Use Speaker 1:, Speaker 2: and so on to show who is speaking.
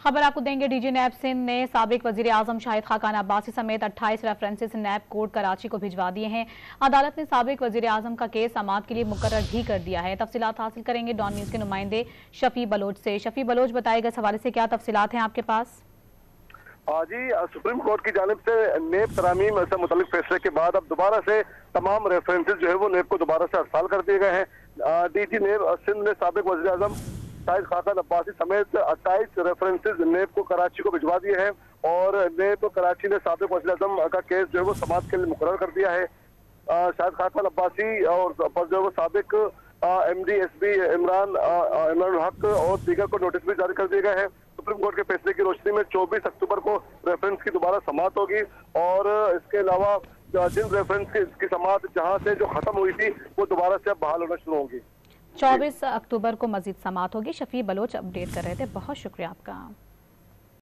Speaker 1: खबर आपको देंगे। डीजी नैब सिंध ने साबिक वजीर आजम शाहिद खाकान अब्बासी समेत 28 रेफरेंसेस नैब कोर्ट कराची को भिजवा दिए हैं। अदालत ने साबिक वजीर आजम का केस समाअत के लिए मुकर्रर भी कर दिया है। तफसीलात हासिल करेंगे डॉन न्यूज के नुमाइंदे शफी बलोच से। शफी बलोच, बताएगा इस हवाले से क्या तफसीलात हैं आपके पास?
Speaker 2: जी, सुप्रीम कोर्ट की जानिब से नेब तरामीम से मुतालिक फैसले के बाद अब दोबारा से तमाम रेफरेंसेज जो है वो नेब को दोबारा से अरसाल कर दिए गए हैं। डीजी नेब सिंध ने साबिक वज़ीर आज़म शाहिद खाकान अब्बासी समेत 28 रेफरेंसेज नेब को कराची को भिजवा दिए हैं और नेब कराची ने साबिक वज़ीर आज़म का केस जो है वो समाअत के लिए मुकर्रर कर दिया है। शाहिद खाकान अब्बासी और पर जो है वो साबिक MD SB इमरान हक और दीगर को नोटिस भी जारी कर दिए गए हैं। सुप्रीम कोर्ट के फैसले की रोशनी में 24 अक्टूबर को रेफरेंस की दोबारा समाअत होगी और इसके अलावा जिन रेफरेंस की समाअत जहां से जो खत्म हुई थी वो दोबारा से अब बहाल होना शुरू होगी।
Speaker 1: 24 अक्टूबर को मजीद समाअत होगी। शफी बलोच अपडेट कर रहे थे, बहुत शुक्रिया आपका।